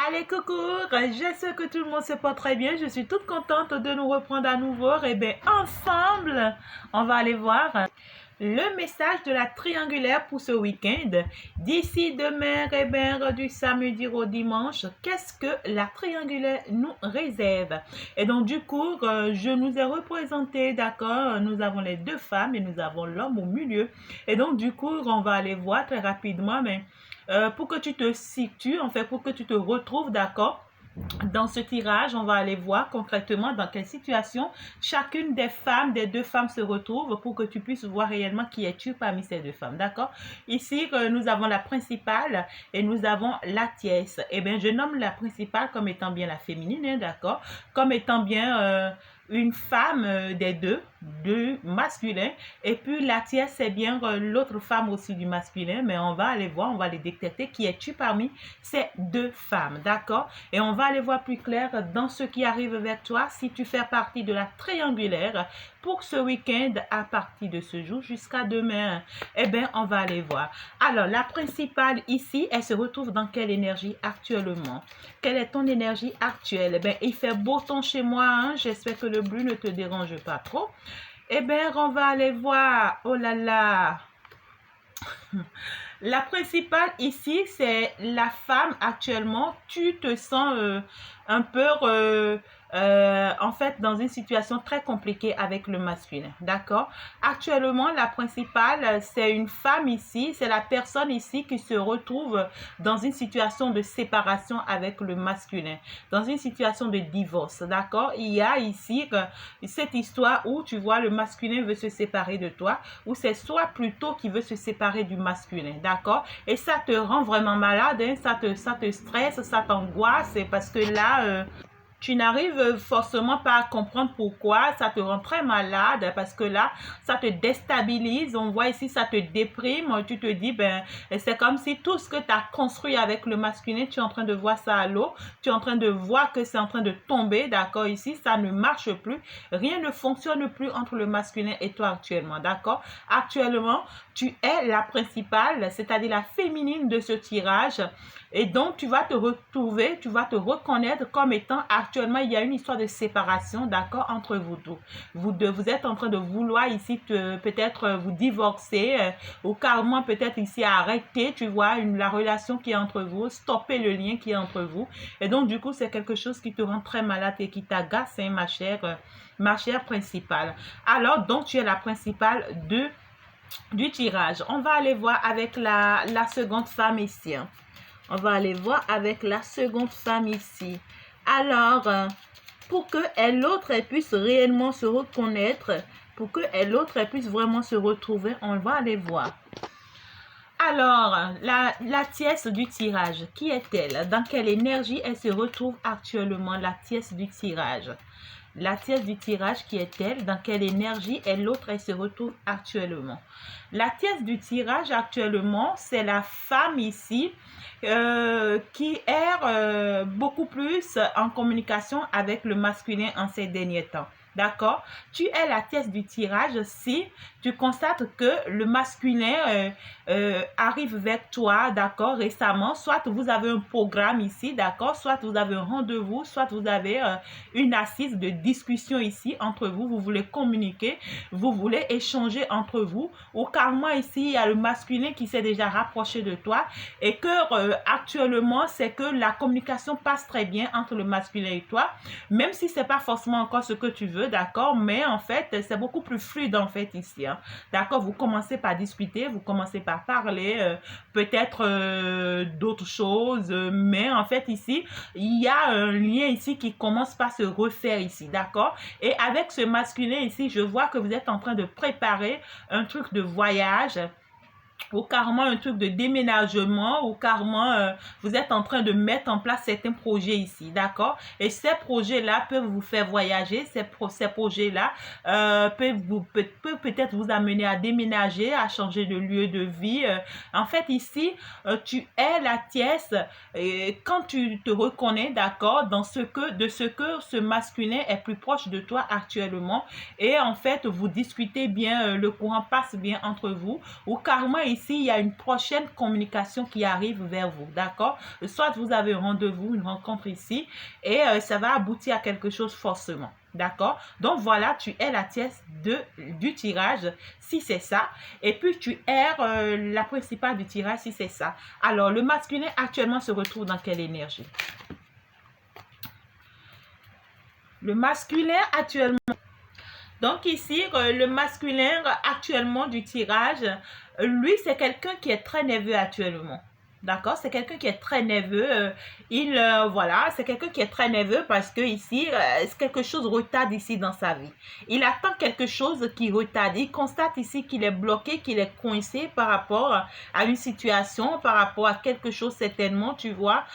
Allez, coucou, j'espère que tout le monde se porte très bien. Je suis toute contente de nous reprendre à nouveau. Et bien, ensemble, on va aller voir le message de la triangulaire pour ce week-end. D'ici demain, et bien, du samedi au dimanche, qu'est-ce que la triangulaire nous réserve? Et donc, du coup, je nous ai représenté, d'accord? Nous avons les deux femmes et nous avons l'homme au milieu. Et donc, du coup, on va aller voir très rapidement, mais pour que tu te situes, en fait, pour que tu te retrouves, d'accord? Dans ce tirage, on va aller voir concrètement dans quelle situation chacune des deux femmes se retrouve pour que tu puisses voir réellement qui es-tu parmi ces deux femmes, d'accord? Ici, nous avons la principale et nous avons la tierce. Eh bien, je nomme la principale comme étant bien la féminine, hein, d'accord? Comme étant bien une femme des deux masculins. Et puis, la tierce, c'est bien l'autre femme aussi du masculin, mais on va aller voir, on va les détecter qui es-tu parmi ces deux femmes, d'accord? Et on va aller voir plus clair dans ce qui arrive vers toi si tu fais partie de la triangulaire pour ce week-end à partir de ce jour jusqu'à demain. Eh bien, on va aller voir. Alors, la principale ici, elle se retrouve dans quelle énergie actuellement? Quelle est ton énergie actuelle? Eh bien, il fait beau temps chez moi, hein? J'espère que le bleu ne te dérange pas trop. Eh bien, on va aller voir. Oh là là! La principale ici, c'est la femme actuellement. Tu te sens un peu, en fait, dans une situation très compliquée avec le masculin. D'accord? Actuellement, la principale, c'est une femme ici. C'est la personne ici qui se retrouve dans une situation de séparation avec le masculin. Dans une situation de divorce. D'accord? Il y a ici cette histoire où tu vois le masculin veut se séparer de toi. Ou c'est soit plutôt qui veut se séparer du masculin. D'accord? Et ça te rend vraiment malade, hein? Ça te stresse, ça t'angoisse, parce que là, tu n'arrives forcément pas à comprendre pourquoi, ça te rend très malade parce que là, ça te déstabilise, on voit ici, ça te déprime, tu te dis, ben, c'est comme si tout ce que tu as construit avec le masculin, tu es en train de voir ça à l'eau, tu es en train de voir que c'est en train de tomber, d'accord, ici, ça ne marche plus, rien ne fonctionne plus entre le masculin et toi actuellement, d'accord? Actuellement, tu es la principale, c'est-à-dire la féminine de ce tirage, et donc tu vas te retrouver, tu vas te reconnaître comme étant actuellement, il y a une histoire de séparation, d'accord, entre vous deux. Vous êtes en train de vouloir ici peut-être vous divorcer ou carrément peut-être ici arrêter, tu vois, la relation qui est entre vous, stopper le lien qui est entre vous. Et donc, du coup, c'est quelque chose qui te rend très malade et qui t'agace, hein, ma chère principale. Alors, donc, tu es la principale du tirage. On va aller voir avec la seconde femme ici, hein. On va aller voir avec la seconde femme ici. Alors, pour que l'autre puisse réellement se reconnaître, pour que l'autre puisse vraiment se retrouver, on va aller voir. Alors, la tierce du tirage, qui est-elle? Dans quelle énergie elle se retrouve actuellement, la tierce du tirage? La tierce du tirage, qui est-elle? Dans quelle énergie l'autre elle se retrouve actuellement? La tierce du tirage actuellement, c'est la femme ici qui est beaucoup plus en communication avec le masculin en ces derniers temps. D'accord? Tu es la tierce du tirage si tu constates que le masculin arrive vers toi, d'accord, récemment. Soit vous avez un programme ici, d'accord, soit vous avez un rendez-vous, soit vous avez une assise de discussion ici entre vous. Vous voulez communiquer, vous voulez échanger entre vous. Ou carrément ici, il y a le masculin qui s'est déjà rapproché de toi et que actuellement, c'est que la communication passe très bien entre le masculin et toi, même si c'est pas forcément encore ce que tu veux, d'accord, mais en fait, c'est beaucoup plus fluide en fait ici, hein. D'accord, vous commencez par discuter, vous commencez par parler, peut-être d'autres choses, mais en fait ici, il y a un lien ici qui commence par se refaire ici, d'accord? Et avec ce masculin ici, je vois que vous êtes en train de préparer un truc de voyage, ou carrément un truc de déménagement, ou carrément vous êtes en train de mettre en place certains projets ici, d'accord? Et ces projets-là peuvent vous faire voyager, ces projets-là peuvent peut-être vous amener à déménager, à changer de lieu de vie. En fait, ici, tu es la tierce et quand tu te reconnais, d'accord, de ce que ce masculin est plus proche de toi actuellement, et en fait, vous discutez bien, le courant passe bien entre vous, ou carrément ici, il y a une prochaine communication qui arrive vers vous, d'accord? Soit vous avez un rendez-vous, une rencontre ici, et ça va aboutir à quelque chose forcément. D'accord? Donc voilà, tu es la tierce du tirage si c'est ça. Et puis tu es la principale du tirage si c'est ça. Alors, le masculin actuellement se retrouve dans quelle énergie? Le masculin actuellement. Donc ici, le masculin actuellement du tirage, lui, c'est quelqu'un qui est très nerveux actuellement. D'accord? C'est quelqu'un qui est très nerveux. Voilà, c'est quelqu'un qui est très nerveux parce que ici, quelque chose retarde ici dans sa vie. Il attend quelque chose qui retarde. Il constate ici qu'il est bloqué, qu'il est coincé par rapport à une situation, par rapport à quelque chose certainement, tu vois.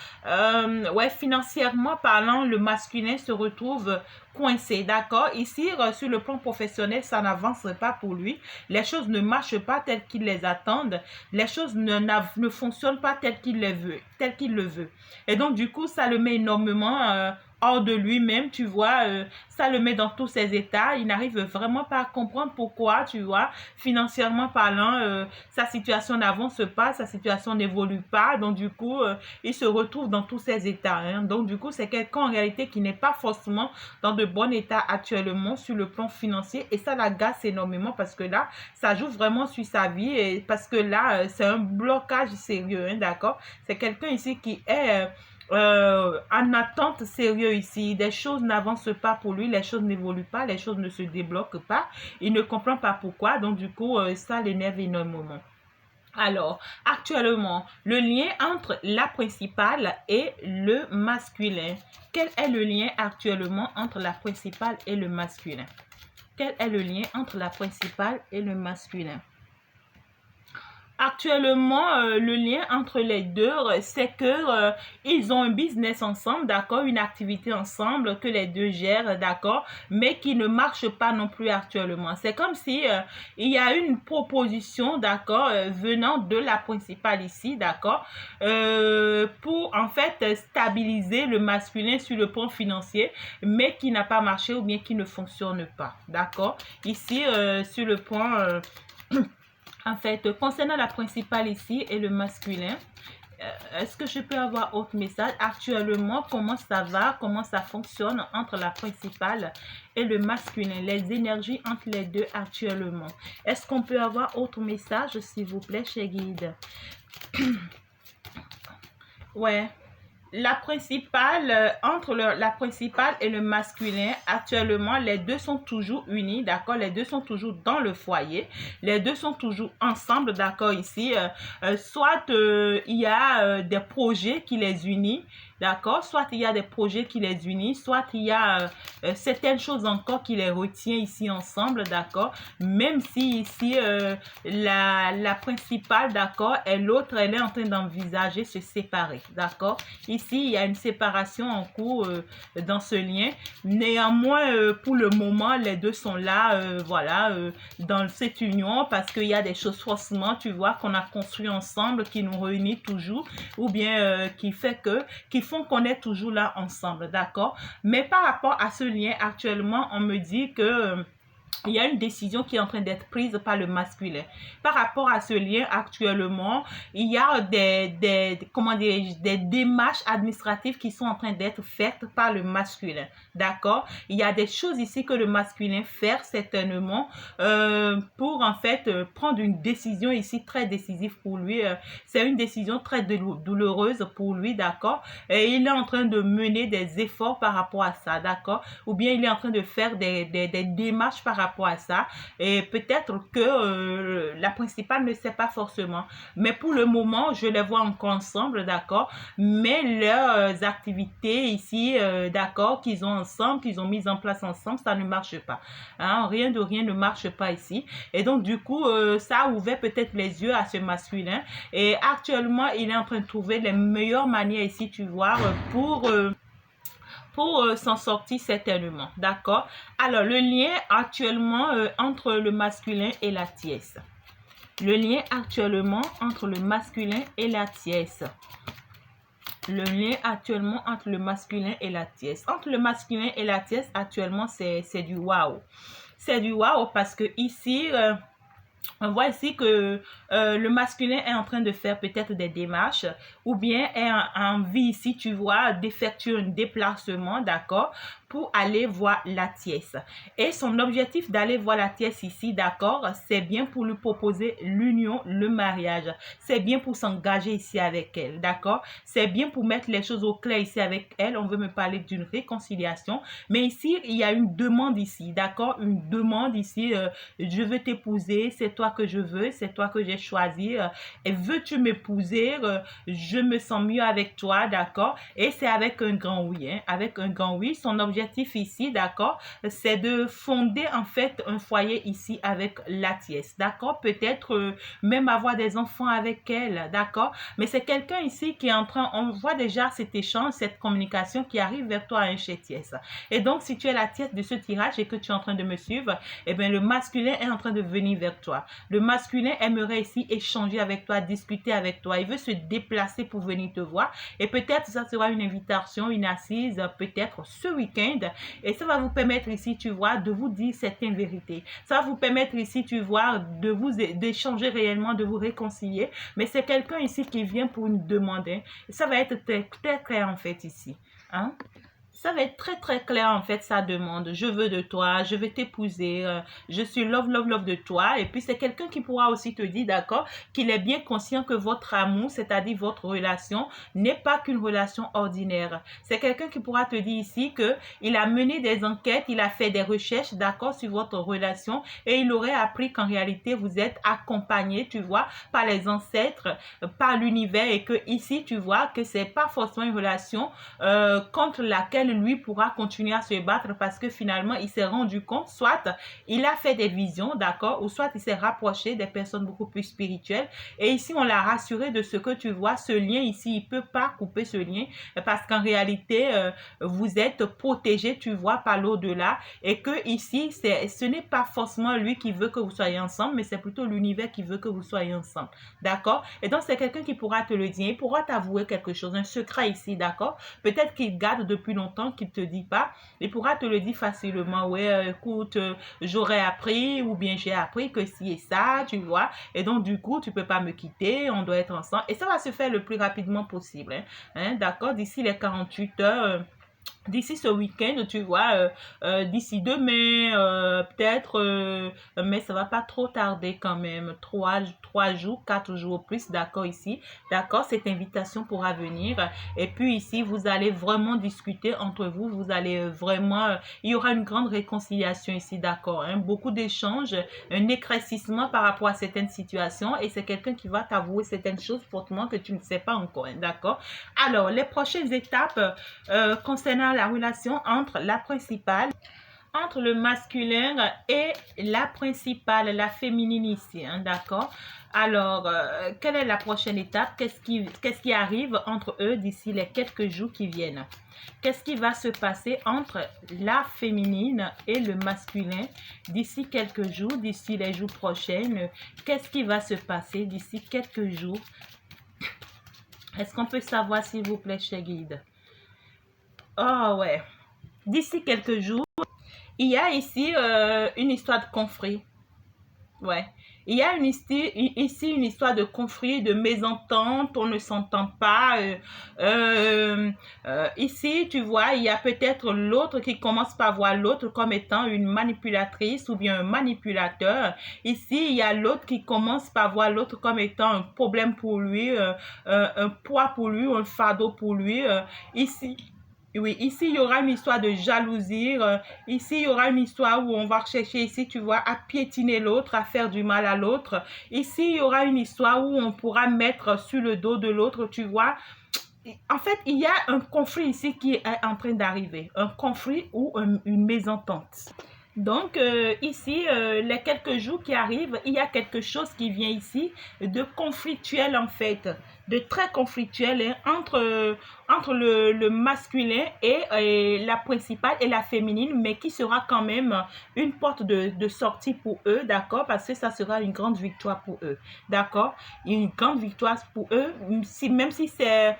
Ouais, financièrement parlant, le masculin se retrouve coincé, d'accord? Ici, sur le plan professionnel, ça n'avance pas pour lui. Les choses ne marchent pas telles qu'il les attendent. Les choses ne fonctionnent pas telles qu'il les veut, telles qu'il le veut. Et donc, du coup, ça le met énormément hors de lui-même, tu vois, ça le met dans tous ses états. Il n'arrive vraiment pas à comprendre pourquoi, tu vois, financièrement parlant, sa situation n'avance pas, sa situation n'évolue pas. Donc, du coup, il se retrouve dans tous ses états. Hein. Donc, du coup, c'est quelqu'un en réalité qui n'est pas forcément dans de bon état actuellement sur le plan financier. Et ça l'agace énormément parce que là, ça joue vraiment sur sa vie. Et parce que là, c'est un blocage sérieux, hein, d'accord? C'est quelqu'un ici qui est en attente sérieux ici. Des choses n'avancent pas pour lui, les choses n'évoluent pas, les choses ne se débloquent pas. Il ne comprend pas pourquoi. Donc, du coup, ça l'énerve énormément. Alors, actuellement, le lien entre la principale et le masculin. Quel est le lien actuellement entre la principale et le masculin? Quel est le lien entre la principale et le masculin? Actuellement, le lien entre les deux, c'est que ils ont un business ensemble, d'accord, une activité ensemble que les deux gèrent, d'accord, mais qui ne marche pas non plus actuellement. C'est comme si il y a une proposition, d'accord, venant de la principale ici, d'accord, pour en fait stabiliser le masculin sur le plan financier, mais qui n'a pas marché ou bien qui ne fonctionne pas, d'accord. Ici, sur le point en fait, concernant la principale ici et le masculin, est-ce que je peux avoir autre message? Actuellement, comment ça va? Comment ça fonctionne entre la principale et le masculin? Les énergies entre les deux actuellement. Est-ce qu'on peut avoir autre message, s'il vous plaît, chez guide? Ouais. La principale, entre la principale et le masculin, actuellement, les deux sont toujours unis, d'accord? Les deux sont toujours dans le foyer. Les deux sont toujours ensemble, d'accord? Ici, soit il y a des projets qui les unissent, d'accord? Soit il y a des projets qui les unissent, soit il y a certaines choses encore qui les retient ici ensemble, d'accord? Même si ici, la principale, d'accord, et l'autre, elle est en train d'envisager se séparer, d'accord? Ici, il y a une séparation en cours dans ce lien. Néanmoins, pour le moment, les deux sont là, voilà, dans cette union parce qu'il y a des choses forcément, tu vois, qu'on a construit ensemble, qui nous réunit toujours, ou bien qui font qu'on est toujours là ensemble, d'accord? Mais par rapport à ce lien, actuellement, on me dit que il y a une décision qui est en train d'être prise par le masculin. Par rapport à ce lien actuellement, il y a comment dire, des démarches administratives qui sont en train d'être faites par le masculin. D'accord? Il y a des choses ici que le masculin fait certainement pour en fait prendre une décision ici très décisive pour lui. C'est une décision très douloureuse pour lui, d'accord? Et il est en train de mener des efforts par rapport à ça, d'accord? Ou bien il est en train de faire des démarches par rapport à ça et peut-être que la principale ne sait pas forcément, mais pour le moment je les vois encore ensemble, d'accord, mais leurs activités ici, d'accord, qu'ils ont ensemble, qu'ils ont mis en place ensemble, ça ne marche pas, hein? Rien de rien ne marche pas ici et donc du coup ça a ouvert peut-être les yeux à ce masculin et actuellement il est en train de trouver les meilleures manières ici, tu vois, pour s'en sortir certainement, d'accord? Alors, le lien actuellement entre le masculin et la tierce. Le lien actuellement entre le masculin et la tierce. Le lien actuellement entre le masculin et la tierce. Entre le masculin et la tierce, actuellement, c'est du waouh. C'est du waouh parce que ici... On voit ici que le masculin est en train de faire peut-être des démarches ou bien est en vie ici, tu vois, d'effectuer un déplacement, d'accord, pour aller voir la tiesse. Et son objectif d'aller voir la tiesse ici, d'accord, c'est bien pour lui proposer l'union, le mariage. C'est bien pour s'engager ici avec elle, d'accord. C'est bien pour mettre les choses au clair ici avec elle. On veut me parler d'une réconciliation. Mais ici, il y a une demande ici, d'accord, une demande ici. Je veux t'épouser, c'est toi que je veux, c'est toi que j'ai choisi. Et veux-tu m'épouser? Je me sens mieux avec toi, d'accord? Et c'est avec un grand oui, hein, avec un grand oui. Son objectif ici, d'accord, c'est de fonder en fait un foyer ici avec la tiesse, d'accord? Peut-être même avoir des enfants avec elle, d'accord? Mais c'est quelqu'un ici qui est en train, on voit déjà cet échange, cette communication qui arrive vers toi, un chez tiesse. Et donc, si tu es la tiesse de ce tirage et que tu es en train de me suivre, eh bien, le masculin est en train de venir vers toi. Le masculin aimerait ici échanger avec toi, discuter avec toi. Il veut se déplacer pour venir te voir. Et peut-être ça sera une invitation, une assise, peut-être ce week-end. Et ça va vous permettre ici, tu vois, de vous dire certaines vérités. Ça va vous permettre ici, tu vois, d'échanger réellement, de vous réconcilier. Mais c'est quelqu'un ici qui vient pour une demande. Hein. Et ça va être très, très clair en fait ici. Hein? Ça va être très très clair en fait sa demande. Je veux de toi, je vais t'épouser, je suis love love love de toi. Et puis c'est quelqu'un qui pourra aussi te dire d'accord qu'il est bien conscient que votre amour, c'est-à-dire votre relation, n'est pas qu'une relation ordinaire. C'est quelqu'un qui pourra te dire ici que il a mené des enquêtes, il a fait des recherches d'accord sur votre relation et il aurait appris qu'en réalité vous êtes accompagné, tu vois, par les ancêtres, par l'univers et que ici tu vois que c'est pas forcément une relation contre laquelle lui pourra continuer à se battre parce que finalement il s'est rendu compte, soit il a fait des visions, d'accord, ou soit il s'est rapproché des personnes beaucoup plus spirituelles et ici on l'a rassuré de ce que tu vois, ce lien ici, il peut pas couper ce lien parce qu'en réalité vous êtes protégé, tu vois, par l'au-delà et que ici ce n'est pas forcément lui qui veut que vous soyez ensemble, mais c'est plutôt l'univers qui veut que vous soyez ensemble, d'accord, et donc c'est quelqu'un qui pourra te le dire, il pourra t'avouer quelque chose, un secret ici, d'accord, peut-être qu'il garde depuis longtemps, qu'il ne te dit pas, il pourra te le dire facilement. Ouais, écoute, j'aurais appris ou bien j'ai appris que ci et ça, tu vois. Et donc, du coup, tu ne peux pas me quitter, on doit être ensemble. Et ça va se faire le plus rapidement possible. Hein, d'accord? D'ici les 48 heures. D'ici ce week-end, tu vois, d'ici demain, peut-être, mais ça va pas trop tarder quand même. Trois jours, 4 jours au plus, d'accord ici. D'accord, cette invitation pourra venir. Et puis ici, vous allez vraiment discuter entre vous. Vous allez vraiment, il y aura une grande réconciliation ici, d'accord. Hein, beaucoup d'échanges, un éclaircissement par rapport à certaines situations. Et c'est quelqu'un qui va t'avouer certaines choses fortement que tu ne sais pas encore, hein, d'accord. Alors, les prochaines étapes concernant la relation entre le masculin et la principale, la féminine ici, hein, d'accord? Alors, quelle est la prochaine étape? Qu'est-ce qui arrive entre eux d'ici les quelques jours qui viennent? Qu'est-ce qui va se passer entre la féminine et le masculin d'ici quelques jours, d'ici les jours prochains? Qu'est-ce qui va se passer d'ici quelques jours? Est-ce qu'on peut savoir, s'il vous plaît, cher guide? Oh ouais. D'ici quelques jours, il y a ici une histoire de conflit. Ouais. Il y a ici une histoire de conflit, de mésentente, on ne s'entend pas. Ici, tu vois, il y a peut-être l'autre qui commence par voir l'autre comme étant une manipulatrice ou bien un manipulateur. Ici, il y a l'autre qui commence par voir l'autre comme étant un problème pour lui, un poids pour lui, un fardeau pour lui. Ici, oui, ici, il y aura une histoire de jalousie. Ici, il y aura une histoire où on va chercher, ici, tu vois, à piétiner l'autre, à faire du mal à l'autre. Ici, il y aura une histoire où on pourra mettre sur le dos de l'autre, tu vois. En fait, il y a un conflit ici qui est en train d'arriver. Un conflit ou une mésentente. Donc, ici, les quelques jours qui arrivent, il y a quelque chose qui vient ici de conflictuel en fait, de très conflictuel hein, entre le masculin et la principale et la féminine, mais qui sera quand même une porte de sortie pour eux, d'accord, parce que ça sera une grande victoire pour eux, d'accord, une grande victoire pour eux, même si c'est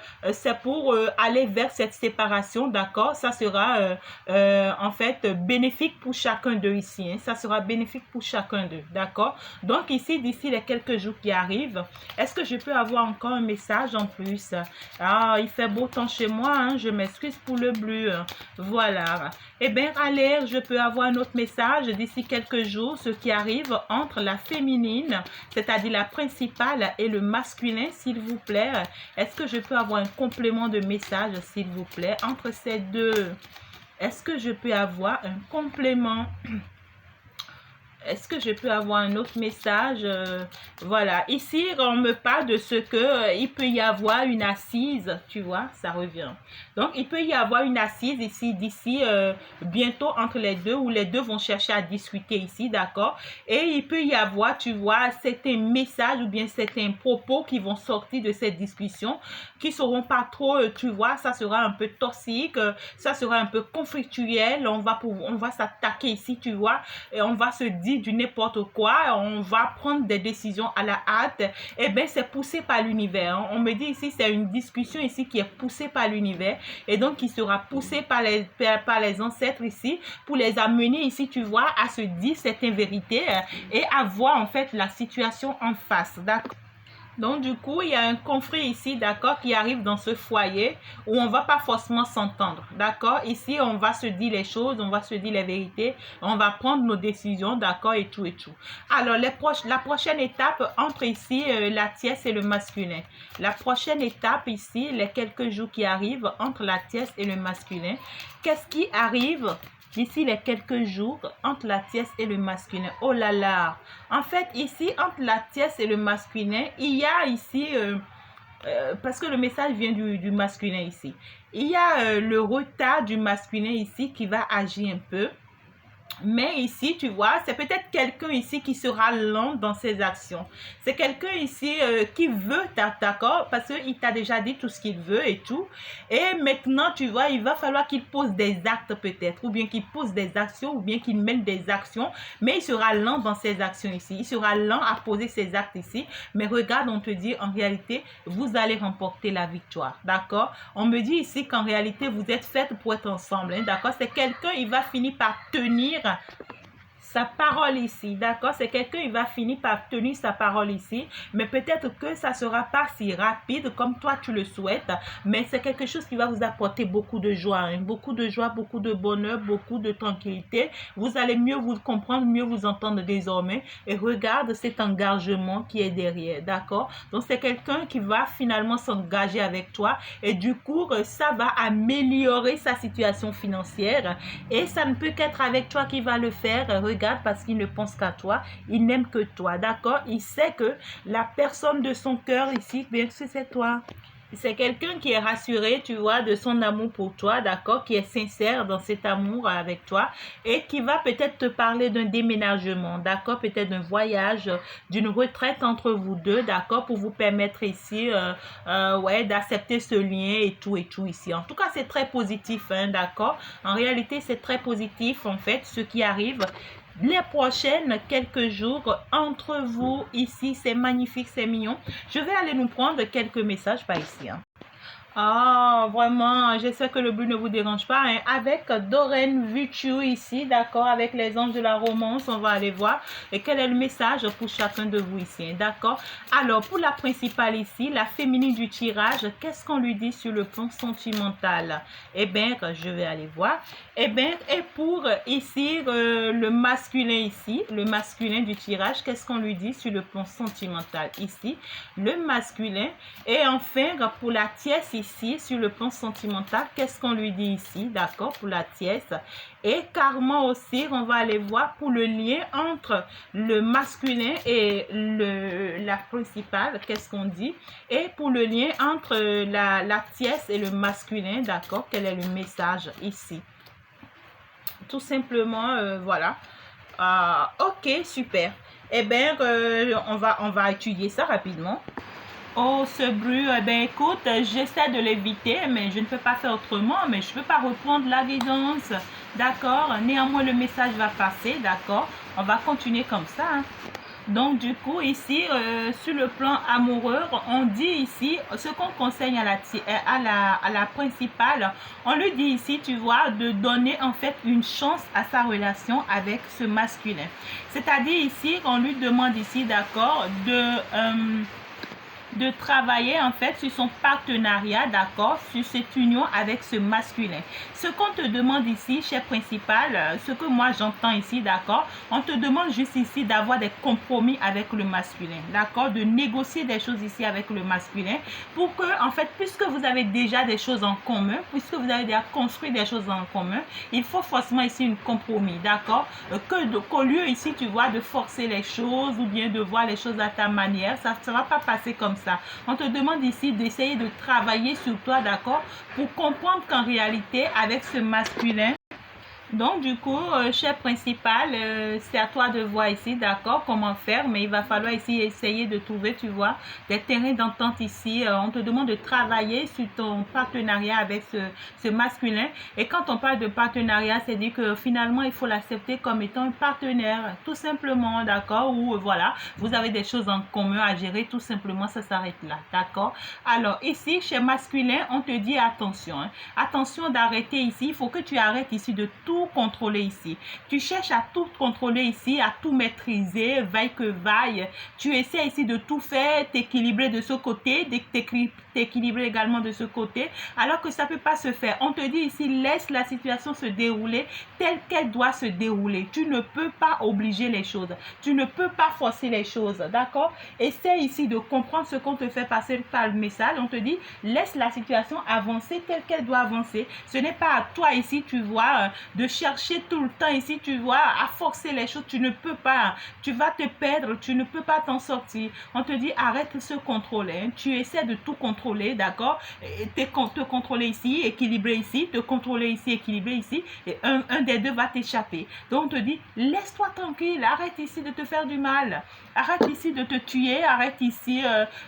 pour aller vers cette séparation, d'accord, ça sera en fait bénéfique pour chacun d'eux ici, hein, ça sera bénéfique pour chacun d'eux, d'accord. Donc ici, d'ici les quelques jours qui arrivent, est-ce que je peux avoir encore un message en plus? Ah, il fait beau temps chez moi, hein, je m'excuse pour le bleu, voilà. Eh bien, allez, je peux avoir un autre message d'ici quelques jours, ce qui arrive entre la féminine, c'est-à-dire la principale, et le masculin, s'il vous plaît. Est-ce que je peux avoir un complément de message, s'il vous plaît, entre ces deux? Est-ce que je peux avoir un complément? Est-ce que je peux avoir un autre message? Voilà. Ici, on me parle de ce que il peut y avoir une assise. Tu vois, ça revient. Donc, il peut y avoir une assise ici, d'ici bientôt entre les deux, où les deux vont chercher à discuter ici, d'accord? Et il peut y avoir, tu vois, certains messages ou bien certains propos qui vont sortir de cette discussion, qui seront pas trop, tu vois, ça sera un peu toxique, ça sera un peu conflictuel. On va s'attaquer ici, tu vois, et on va se dire du n'importe quoi, on va prendre des décisions à la hâte. Eh bien, c'est poussé par l'univers, hein. On me dit ici, c'est une discussion ici qui est poussée par l'univers et donc qui sera poussée par les ancêtres ici pour les amener ici, tu vois, à se dire certaines vérités et à voir en fait la situation en face, d'accord? Donc, du coup, il y a un conflit ici, d'accord, qui arrive dans ce foyer où on ne va pas forcément s'entendre, d'accord. Ici, on va se dire les choses, on va se dire les vérités, on va prendre nos décisions, d'accord, et tout et tout. Alors, la prochaine étape entre ici la tierce et le masculin. La prochaine étape ici, les quelques jours qui arrivent entre la tierce et le masculin. Qu'est-ce qui arrive d'ici les quelques jours entre la tierce et le masculin? Oh là là! En fait, ici, entre la tierce et le masculin, il y a ici, parce que le message vient du masculin ici, il y a le retard du masculin ici qui va agir un peu. Mais ici, tu vois, c'est peut-être quelqu'un ici qui sera lent dans ses actions. C'est quelqu'un ici qui veut, d'accord, parce qu'il t'a déjà dit tout ce qu'il veut et tout. Et maintenant, tu vois, il va falloir qu'il pose des actes peut-être, ou bien qu'il pose des actions, ou bien qu'il mène des actions. Mais il sera lent dans ses actions ici. Il sera lent à poser ses actes ici. Mais regarde, on te dit, en réalité, vous allez remporter la victoire, d'accord? On me dit ici qu'en réalité, vous êtes faites pour être ensemble, hein, d'accord? C'est quelqu'un, il va finir par tenir sa parole ici, d'accord? C'est quelqu'un, il va finir par tenir sa parole ici, mais peut-être que ça sera pas si rapide comme toi tu le souhaites, mais c'est quelque chose qui va vous apporter beaucoup de joie, hein? Beaucoup de joie, beaucoup de bonheur, beaucoup de tranquillité. Vous allez mieux vous comprendre, mieux vous entendre désormais, et regarde cet engagement qui est derrière, d'accord? Donc c'est quelqu'un qui va finalement s'engager avec toi, et du coup, ça va améliorer sa situation financière, et ça ne peut qu'être avec toi qui va le faire. Regarde, parce qu'il ne pense qu'à toi, il n'aime que toi, d'accord? Il sait que la personne de son cœur ici, bien sûr, c'est toi. C'est quelqu'un qui est rassuré, tu vois, de son amour pour toi, d'accord, qui est sincère dans cet amour avec toi et qui va peut-être te parler d'un déménagement, d'accord, peut-être d'un voyage, d'une retraite entre vous deux, d'accord, pour vous permettre ici, ouais, d'accepter ce lien et tout ici. En tout cas, c'est très positif, hein, d'accord. En réalité, c'est très positif, en fait, ce qui arrive. Les prochaines quelques jours entre vous ici, c'est magnifique, c'est mignon. Je vais aller nous prendre quelques messages par ici, hein. Ah, vraiment, j'espère que le but ne vous dérange pas, hein. Avec Doreen Virtue ici, d'accord, avec les anges de la romance, on va aller voir et quel est le message pour chacun de vous ici, hein, d'accord. Alors, pour la principale ici, la féminine du tirage, qu'est-ce qu'on lui dit sur le plan sentimental? Eh bien, je vais aller voir. Eh bien, et pour ici, le masculin ici, le masculin du tirage, qu'est-ce qu'on lui dit sur le plan sentimental ici? Le masculin. Et enfin, pour la tierce ici, sur le plan sentimental, qu'est-ce qu'on lui dit ici? D'accord, pour la tierce. Et carrément aussi, on va aller voir pour le lien entre le masculin et la principale, qu'est-ce qu'on dit? Et pour le lien entre la tierce et le masculin, d'accord, quel est le message ici? Tout simplement, voilà. Ok, super. Eh bien, on va étudier ça rapidement. Oh, ce bruit, eh ben écoute, j'essaie de l'éviter, mais je ne peux pas faire autrement, mais je ne peux pas reprendre la guidance. D'accord? Néanmoins, le message va passer, d'accord? On va continuer comme ça, hein. Donc, du coup, ici, sur le plan amoureux, on dit ici, ce qu'on conseille à la principale, on lui dit ici, tu vois, de donner en fait une chance à sa relation avec ce masculin. C'est-à-dire ici, on lui demande ici, d'accord, de travailler en fait sur son partenariat, d'accord, sur cette union avec ce masculin. Ce qu'on te demande ici, chef principal, ce que moi j'entends ici, d'accord, on te demande juste ici d'avoir des compromis avec le masculin, d'accord, de négocier des choses ici avec le masculin pour que, en fait, puisque vous avez déjà des choses en commun, puisque vous avez déjà construit des choses en commun, il faut forcément ici un compromis, d'accord, qu'au lieu ici, tu vois, de forcer les choses ou bien de voir les choses à ta manière, ça ne va pas passer comme ça. On te demande ici d'essayer de travailler sur toi, d'accord, pour comprendre qu'en réalité, avec ce masculin, donc, du coup, chef principal, c'est à toi de voir ici, d'accord, comment faire, mais il va falloir ici essayer de trouver, tu vois, des terrains d'entente ici. On te demande de travailler sur ton partenariat avec ce masculin. Et quand on parle de partenariat, c'est dire que finalement, il faut l'accepter comme étant un partenaire, tout simplement, d'accord, ou voilà, vous avez des choses en commun à gérer, tout simplement, ça s'arrête là, d'accord. Alors, ici, chez masculin, on te dit attention, hein, attention d'arrêter ici, il faut que tu arrêtes ici de tout contrôler ici. Tu cherches à tout contrôler ici, à tout maîtriser, vaille que vaille. Tu essaies ici de tout faire, t'équilibrer de ce côté, t'équilibrer également de ce côté, alors que ça ne peut pas se faire. On te dit ici, laisse la situation se dérouler telle qu'elle doit se dérouler. Tu ne peux pas obliger les choses. Tu ne peux pas forcer les choses, d'accord? Essaie ici de comprendre ce qu'on te fait passer par le message. On te dit, laisse la situation avancer telle qu'elle doit avancer. Ce n'est pas à toi ici, tu vois, de chercher tout le temps ici, tu vois, à forcer les choses. Tu ne peux pas. Tu vas te perdre. Tu ne peux pas t'en sortir. On te dit, arrête de se contrôler. Hein. Tu essaies de tout contrôler, d'accord? Te contrôler ici, équilibrer ici, te contrôler ici, équilibrer ici. Et un des deux va t'échapper. Donc, on te dit, laisse-toi tranquille. Arrête ici de te faire du mal. Arrête ici de te tuer. Arrête ici,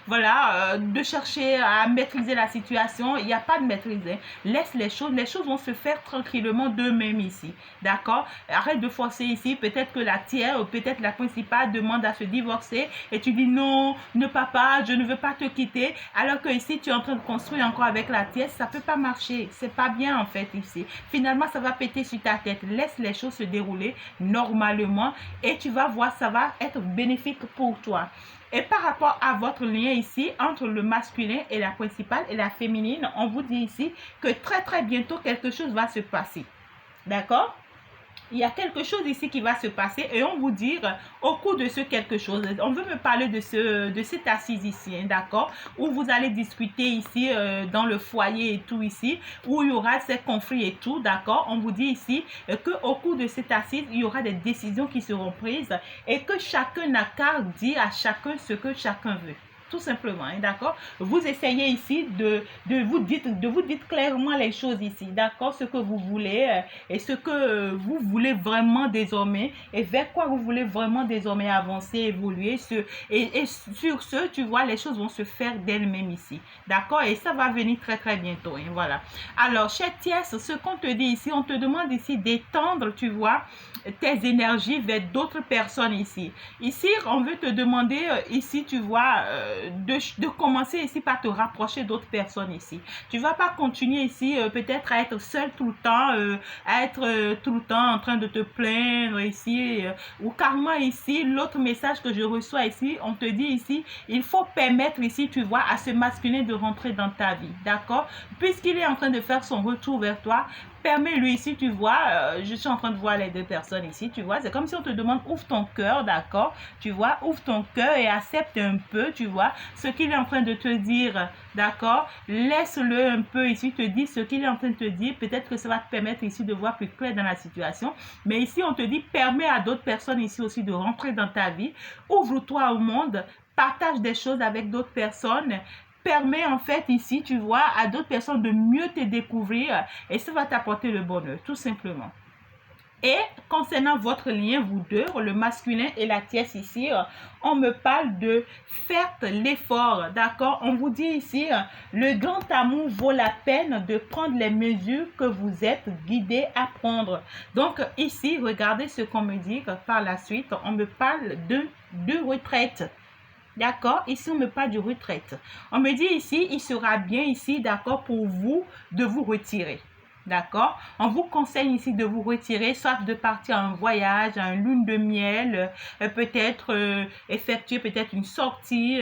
voilà, de chercher à maîtriser la situation. Il n'y a pas de maîtrise. Hein. Laisse les choses. Les choses vont se faire tranquillement d'eux-mêmes ici. D'accord? Arrête de forcer ici. Peut-être que la tiers ou peut-être la principale demande à se divorcer et tu dis non, ne papa, je ne veux pas te quitter. Alors que ici, tu es en train de construire encore avec la tiers. Ça ne peut pas marcher. C'est pas bien en fait ici. Finalement, ça va péter sur ta tête. Laisse les choses se dérouler normalement et tu vas voir, ça va être bénéfique pour toi. Et par rapport à votre lien ici, entre le masculin et la principale et la féminine, on vous dit ici que très bientôt, quelque chose va se passer. D'accord? Il y a quelque chose ici qui va se passer et on vous dit au cours de ce quelque chose, on veut me parler de cette assise ici, hein, d'accord, où vous allez discuter ici dans le foyer et tout ici, où il y aura ces conflits et tout, d'accord. On vous dit ici qu'au cours de cette assise, il y aura des décisions qui seront prises et que chacun n'a qu'à dire à chacun ce que chacun veut. Tout simplement, hein, d'accord. Vous essayez ici de vous dire clairement les choses ici, d'accord, ce que vous voulez et ce que vous voulez vraiment désormais et vers quoi vous voulez vraiment désormais avancer, évoluer. Et sur ce, tu vois, les choses vont se faire d'elles-mêmes ici, d'accord, et ça va venir très bientôt, hein, voilà. Alors, chère Thiès, ce qu'on te dit ici, on te demande ici d'étendre, tu vois, tes énergies vers d'autres personnes ici. Ici, on veut te demander ici, tu vois, de commencer ici par te rapprocher d'autres personnes ici. Tu ne vas pas continuer ici peut-être à être seul tout le temps, à être tout le temps en train de te plaindre ici, ou carrément ici, l'autre message que je reçois ici, on te dit ici, il faut permettre ici, tu vois, à ce masculin de rentrer dans ta vie, d'accord? Puisqu'il est en train de faire son retour vers toi, permets-lui ici, tu vois, je suis en train de voir les deux personnes ici, tu vois, c'est comme si on te demande, ouvre ton cœur, d'accord, tu vois, ouvre ton cœur et accepte un peu, tu vois, ce qu'il est en train de te dire, d'accord, laisse-le un peu ici, te dire ce qu'il est en train de te dire, peut-être que ça va te permettre ici de voir plus clair dans la situation, mais ici on te dit, permets à d'autres personnes ici aussi de rentrer dans ta vie, ouvre-toi au monde, partage des choses avec d'autres personnes, permet en fait ici, tu vois, à d'autres personnes de mieux te découvrir et ça va t'apporter le bonheur, tout simplement. Et concernant votre lien, vous deux, le masculin et la tierce ici, on me parle de faites l'effort, d'accord? On vous dit ici, le grand amour vaut la peine de prendre les mesures que vous êtes guidés à prendre. Donc ici, regardez ce qu'on me dit par la suite. On me parle de retraite. D'accord? Ici, on me parle de retraite. On me dit ici, il sera bien ici, d'accord, pour vous de vous retirer. D'accord? On vous conseille ici de vous retirer, soit de partir en voyage, en lune de miel, peut-être effectuer peut-être une sortie,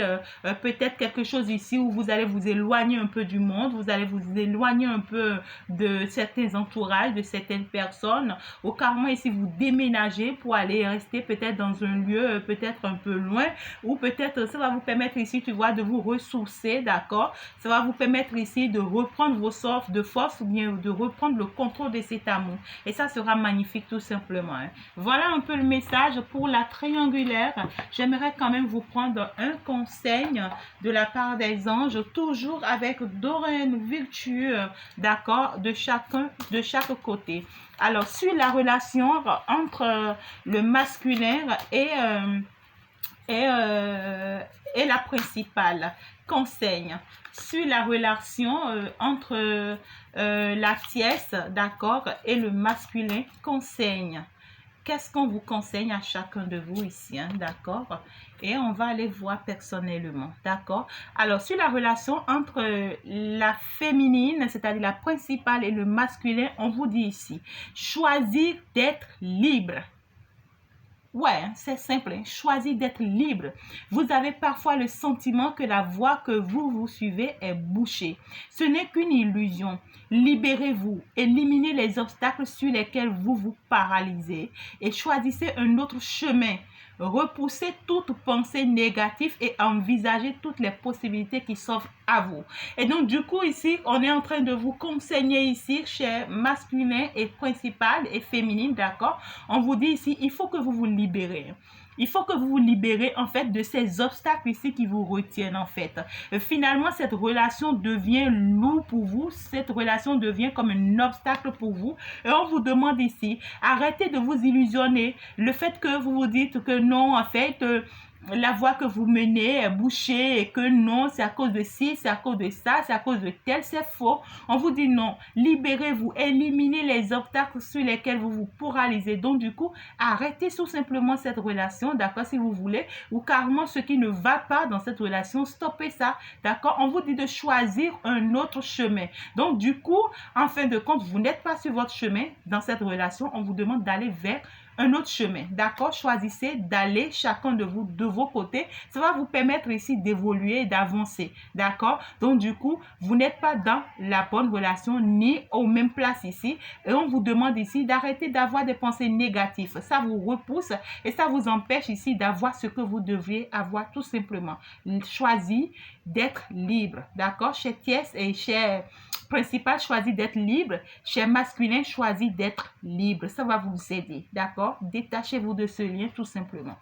peut-être quelque chose ici où vous allez vous éloigner un peu du monde, vous allez vous éloigner un peu de certains entourages, de certaines personnes, ou carrément ici vous déménagez pour aller rester peut-être dans un lieu peut-être un peu loin, ou peut-être ça va vous permettre ici, tu vois, de vous ressourcer, d'accord? Ça va vous permettre ici de reprendre vos sources de force ou bien de reprendre le contrôle de cet amour. Et ça sera magnifique tout simplement. Hein. Voilà un peu le message pour la triangulaire. J'aimerais quand même vous prendre un conseil de la part des anges, toujours avec Doreen Virtue, d'accord, de chaque côté. Alors, sur la relation entre le masculin et la principale, conseil sur la relation entre la tierce, d'accord, et le masculin, conseil. Qu'est-ce qu'on vous conseille à chacun de vous ici, hein, d'accord? Et on va aller voir personnellement, d'accord? Alors, sur la relation entre la féminine, c'est-à-dire la principale, et le masculin, on vous dit ici, choisir d'être libre. Ouais, c'est simple. Hein. Choisir d'être libre. Vous avez parfois le sentiment que la voie que vous suivez est bouchée. Ce n'est qu'une illusion. Libérez-vous. Éliminez les obstacles sur lesquels vous vous paralysez et choisissez un autre chemin. Repoussez toute pensée négative et envisagez toutes les possibilités qui s'offrent à vous. Et donc, du coup, ici, on est en train de vous conseiller ici, chez masculin et principal et féminine, d'accord? On vous dit ici, il faut que vous vous libérez. Il faut que vous vous libérez en fait de ces obstacles ici qui vous retiennent en fait. Finalement, cette relation devient lourd pour vous. Cette relation devient comme un obstacle pour vous. Et on vous demande ici, arrêtez de vous illusionner. Le fait que vous vous dites que non, en fait, la voie que vous menez est bouchée et que non, c'est à cause de ci, c'est à cause de ça, c'est à cause de tel, c'est faux. On vous dit non, libérez-vous, éliminez les obstacles sur lesquels vous vous paralysez. Donc du coup, arrêtez tout simplement cette relation, d'accord, si vous voulez, ou carrément ce qui ne va pas dans cette relation, stoppez ça, d'accord. On vous dit de choisir un autre chemin. Donc du coup, en fin de compte, vous n'êtes pas sur votre chemin dans cette relation, on vous demande d'aller vers un autre chemin, d'accord? Choisissez d'aller chacun de vous de vos côtés. Ça va vous permettre ici d'évoluer, d'avancer, d'accord? Donc du coup, vous n'êtes pas dans la bonne relation ni aux mêmes places ici. Et on vous demande ici d'arrêter d'avoir des pensées négatives. Ça vous repousse et ça vous empêche ici d'avoir ce que vous devriez avoir tout simplement. Choisir d'être libre, d'accord? Chez tierce et chez principal, choisis d'être libre. Chez masculin, choisis d'être libre. Ça va vous aider, d'accord? Détachez-vous de ce lien tout simplement.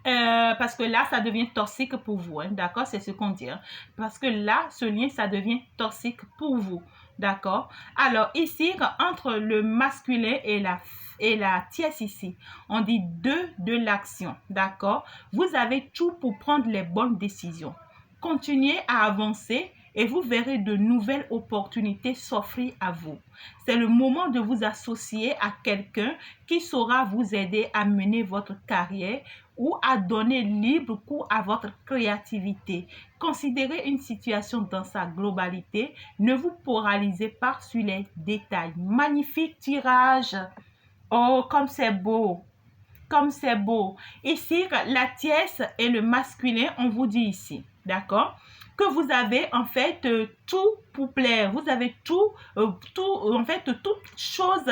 Parce que là, ça devient toxique pour vous, hein, d'accord? C'est ce qu'on dit. Hein? Parce que là, ce lien, ça devient toxique pour vous, d'accord? Alors ici, entre le masculin et la tierce ici, on dit de l'action, d'accord? Vous avez tout pour prendre les bonnes décisions. Continuez à avancer et vous verrez de nouvelles opportunités s'offrir à vous. C'est le moment de vous associer à quelqu'un qui saura vous aider à mener votre carrière ou à donner libre cours à votre créativité. Considérez une situation dans sa globalité. Ne vous paralysez pas sur les détails. Magnifique tirage. Oh, comme c'est beau. Comme c'est beau. Ici, la tierce et le masculin, on vous dit ici. D'accord? Que vous avez en fait tout pour plaire. Vous avez tout, en fait, toute chose,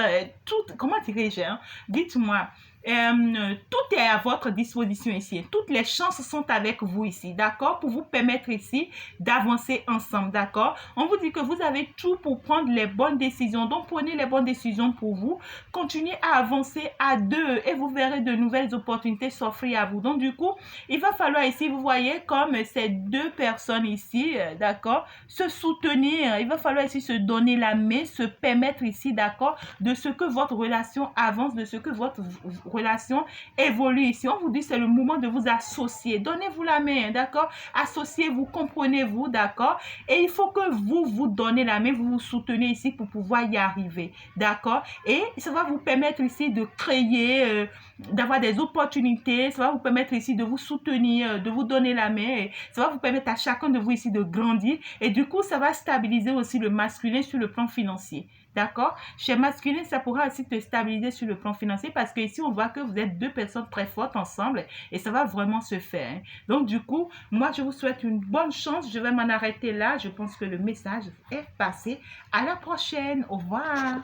comment dirais-je, hein? Dites-moi, tout est à votre disposition ici. Toutes les chances sont avec vous ici, d'accord, pour vous permettre ici d'avancer ensemble, d'accord. On vous dit que vous avez tout pour prendre les bonnes décisions. Donc, prenez les bonnes décisions pour vous. Continuez à avancer à deux et vous verrez de nouvelles opportunités s'offrir à vous. Donc, du coup, il va falloir ici, vous voyez, comme ces deux personnes ici, d'accord, se soutenir. Il va falloir ici se donner la main, se permettre ici, d'accord, de ce que votre relation avance, de ce que votre relation évolue ici. On vous dit, c'est le moment de vous associer. Donnez-vous la main, d'accord? Associez-vous, comprenez-vous, d'accord? Et il faut que vous donnez la main, vous vous soutenez ici pour pouvoir y arriver, d'accord? Et ça va vous permettre ici de créer, d'avoir des opportunités, ça va vous permettre ici de vous soutenir, de vous donner la main, et ça va vous permettre à chacun de vous ici de grandir, et du coup, ça va stabiliser aussi le masculin sur le plan financier. D'accord? Chez masculin, ça pourra aussi te stabiliser sur le plan financier parce que ici, on voit que vous êtes deux personnes très fortes ensemble et ça va vraiment se faire. Hein. Donc, du coup, moi, je vous souhaite une bonne chance. Je vais m'en arrêter là. Je pense que le message est passé. À la prochaine. Au revoir.